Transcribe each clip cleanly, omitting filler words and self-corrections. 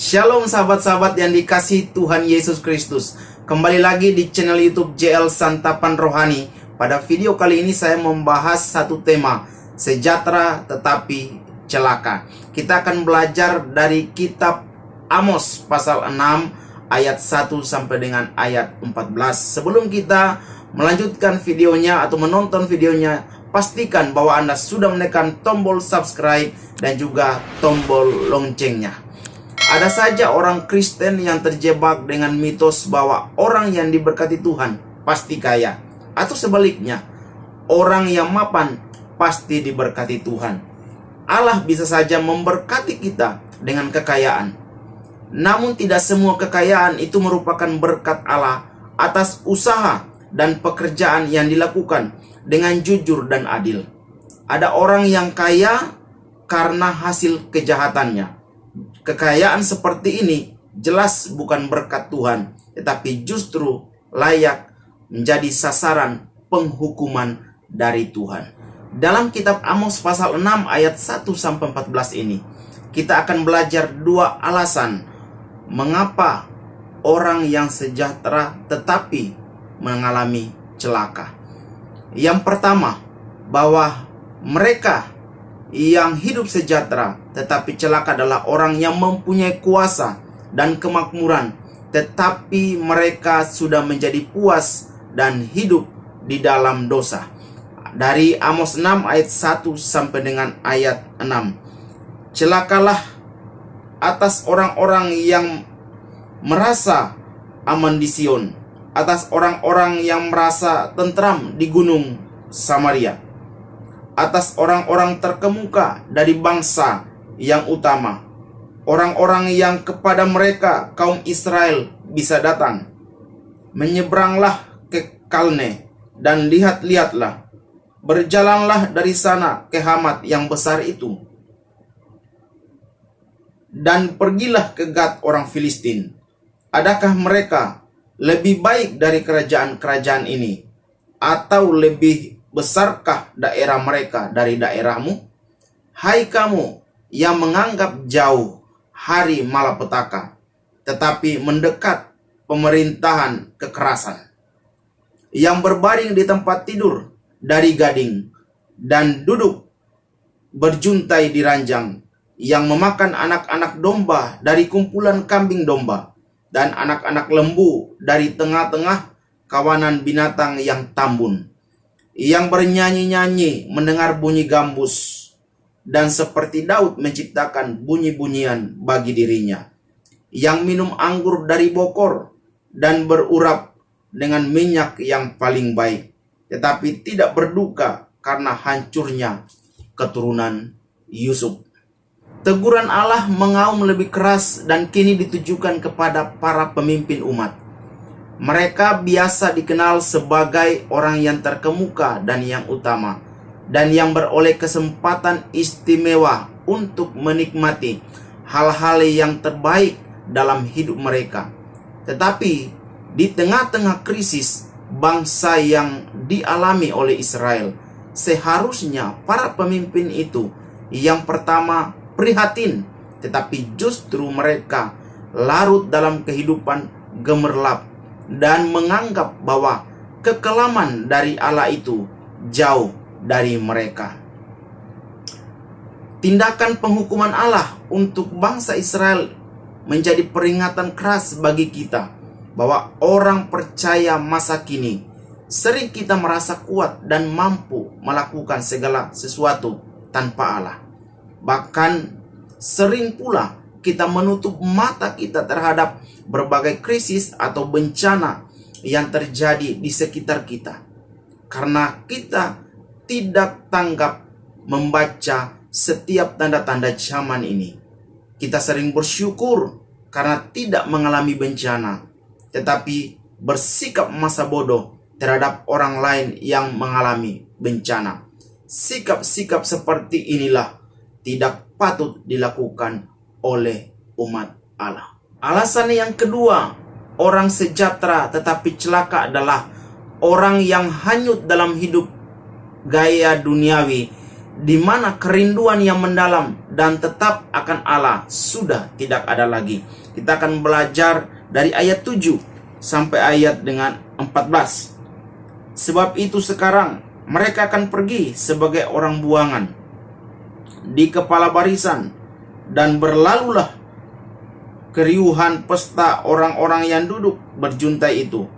Shalom sahabat-sahabat yang dikasihi Tuhan Yesus Kristus. Kembali lagi di channel YouTube JL Santapan Rohani. Pada video kali ini saya membahas satu tema, sejahtera tetapi celaka. Kita akan belajar dari kitab Amos pasal 6 ayat 1 sampai dengan ayat 14. Sebelum kita melanjutkan videonya atau menonton videonya, pastikan bahwa Anda sudah menekan tombol subscribe dan juga tombol loncengnya. Ada saja orang Kristen yang terjebak dengan mitos bahwa orang yang diberkati Tuhan pasti kaya, atau sebaliknya, orang yang mapan pasti diberkati Tuhan. Allah bisa saja memberkati kita dengan kekayaan. Namun tidak semua kekayaan itu merupakan berkat Allah atas usaha dan pekerjaan yang dilakukan dengan jujur dan adil. Ada orang yang kaya karena hasil kejahatannya. Kekayaan seperti ini jelas bukan berkat Tuhan, tetapi justru layak menjadi sasaran penghukuman dari Tuhan. Dalam kitab Amos pasal 6 ayat 1-14 ini, kita akan belajar dua alasan mengapa orang yang sejahtera tetapi mengalami celaka. Yang pertama, bahwa mereka yang hidup sejahtera tetapi celaka adalah orang yang mempunyai kuasa dan kemakmuran, tetapi mereka sudah menjadi puas dan hidup di dalam dosa. Dari Amos 6 ayat 1 sampai dengan ayat 6. Celakalah atas orang-orang yang merasa aman di Sion, atas orang-orang yang merasa tentram di gunung Samaria, atas orang-orang terkemuka dari bangsa yang utama, orang-orang yang kepada mereka kaum Israel bisa datang. Menyeberanglah ke Kalne dan lihat-lihatlah, berjalanlah dari sana ke Hamat yang besar itu, dan pergilah ke Gad orang Filistin. Adakah mereka lebih baik dari kerajaan-kerajaan ini, atau lebih besarkah daerah mereka dari daerahmu? Hai kamu yang menganggap jauh hari malapetaka, tetapi mendekat pemerintahan kekerasan, yang berbaring di tempat tidur dari gading dan duduk berjuntai di ranjang, yang memakan anak-anak domba dari kumpulan kambing domba, dan anak-anak lembu dari tengah-tengah kawanan binatang yang tambun, yang bernyanyi-nyanyi mendengar bunyi gambus, dan seperti Daud menciptakan bunyi-bunyian bagi dirinya, yang minum anggur dari bokor dan berurap dengan minyak yang paling baik, tetapi tidak berduka karena hancurnya keturunan Yusuf. Teguran Allah mengaum lebih keras dan kini ditujukan kepada para pemimpin umat. Mereka biasa dikenal sebagai orang yang terkemuka dan yang utama, dan yang beroleh kesempatan istimewa untuk menikmati hal-hal yang terbaik dalam hidup mereka. Tetapi di tengah-tengah krisis bangsa yang dialami oleh Israel, seharusnya para pemimpin itu yang pertama prihatin, tetapi justru mereka larut dalam kehidupan gemerlap dan menganggap bahwa kekelaman dari Allah itu jauh dari mereka. Tindakan penghukuman Allah untuk bangsa Israel menjadi peringatan keras bagi kita bahwa orang percaya masa kini sering kita merasa kuat dan mampu melakukan segala sesuatu tanpa Allah. Bahkan sering pula kita menutup mata kita terhadap berbagai krisis atau bencana yang terjadi di sekitar kita, karena kita tidak tanggap membaca setiap tanda-tanda zaman ini. Kita sering bersyukur karena tidak mengalami bencana, tetapi bersikap masa bodoh terhadap orang lain yang mengalami bencana. Sikap-sikap seperti inilah tidak patut dilakukan oleh umat Allah. Alasan yang kedua, orang sejahtera tetapi celaka adalah orang yang hanyut dalam hidup gaya duniawi di mana kerinduan yang mendalam dan tetap akan Allah sudah tidak ada lagi. Kita akan belajar dari ayat 7 sampai ayat dengan 14. Sebab itu sekarang mereka akan pergi sebagai orang buangan di kepala barisan, dan berlalulah keriuhan pesta orang-orang yang duduk berjuntai itu.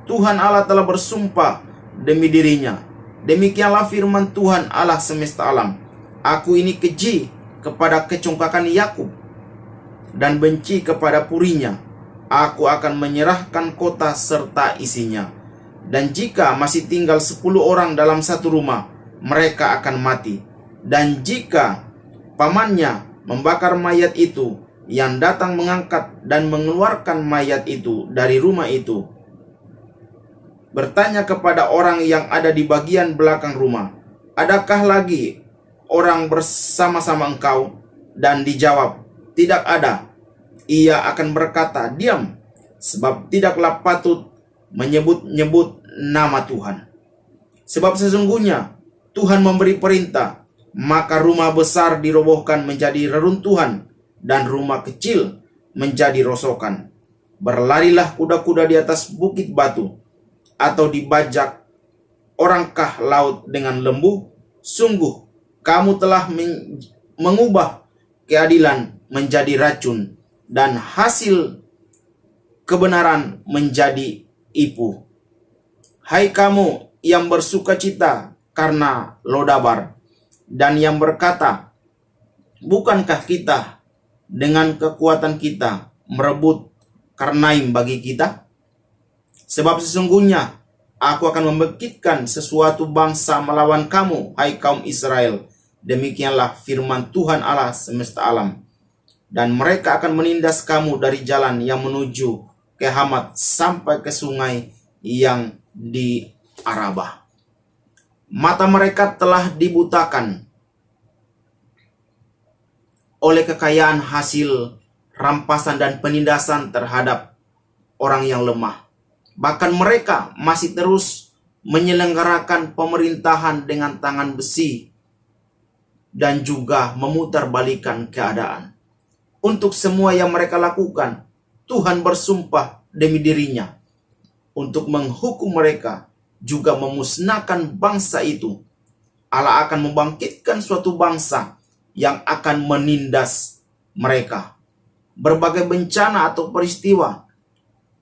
Tuhan Allah telah bersumpah demi dirinya. Demikianlah firman Tuhan Allah semesta alam. Aku ini keji kepada kecongkakan Yakub dan benci kepada purinya. Aku akan menyerahkan kota serta isinya. Dan jika masih tinggal 10 orang dalam satu rumah, mereka akan mati. Dan jika pamannya membakar mayat itu, yang datang mengangkat dan mengeluarkan mayat itu dari rumah itu, bertanya kepada orang yang ada di bagian belakang rumah, adakah lagi orang bersama-sama engkau? Dan dijawab, tidak ada. Ia akan berkata, diam, sebab tidaklah patut menyebut-nyebut nama Tuhan. Sebab sesungguhnya Tuhan memberi perintah, maka rumah besar dirobohkan menjadi reruntuhan, dan rumah kecil menjadi rosokan. Berlarilah kuda-kuda di atas bukit batu, atau dibajak orangkah laut dengan lembu? Sungguh kamu telah mengubah keadilan menjadi racun, dan hasil kebenaran menjadi ipu. Hai kamu yang bersuka cita karena Lodabar, dan yang berkata, bukankah kita dengan kekuatan kita merebut Karnaim bagi kita? Sebab sesungguhnya aku akan membangkitkan sesuatu bangsa melawan kamu, hai kaum Israel. Demikianlah firman Tuhan Allah semesta alam. Dan mereka akan menindas kamu dari jalan yang menuju ke Hamat sampai ke sungai yang di Arabah. Mata mereka telah dibutakan oleh kekayaan hasil rampasan dan penindasan terhadap orang yang lemah. Bahkan mereka masih terus menyelenggarakan pemerintahan dengan tangan besi dan juga memutarbalikan keadaan. Untuk semua yang mereka lakukan, Tuhan bersumpah demi dirinya untuk menghukum mereka, juga memusnahkan bangsa itu. Allah akan membangkitkan suatu bangsa yang akan menindas mereka. Berbagai bencana atau peristiwa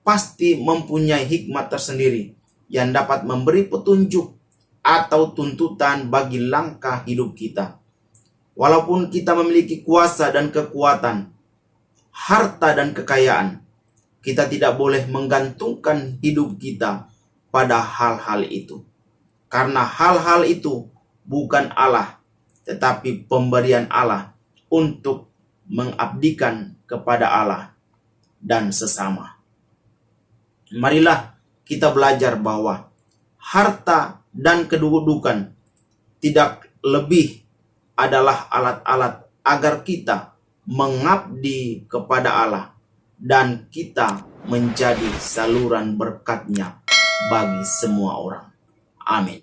pasti mempunyai hikmat tersendiri yang dapat memberi petunjuk atau tuntutan bagi langkah hidup kita. Walaupun kita memiliki kuasa dan kekuatan, harta dan kekayaan, kita tidak boleh menggantungkan hidup kita pada hal-hal itu. Karena hal-hal itu bukan Allah, tetapi pemberian Allah untuk mengabdikan kepada Allah dan sesama. Marilah kita belajar bahwa harta dan kedudukan tidak lebih adalah alat-alat agar kita mengabdi kepada Allah dan kita menjadi saluran berkat-Nya bagi semua orang. Amin.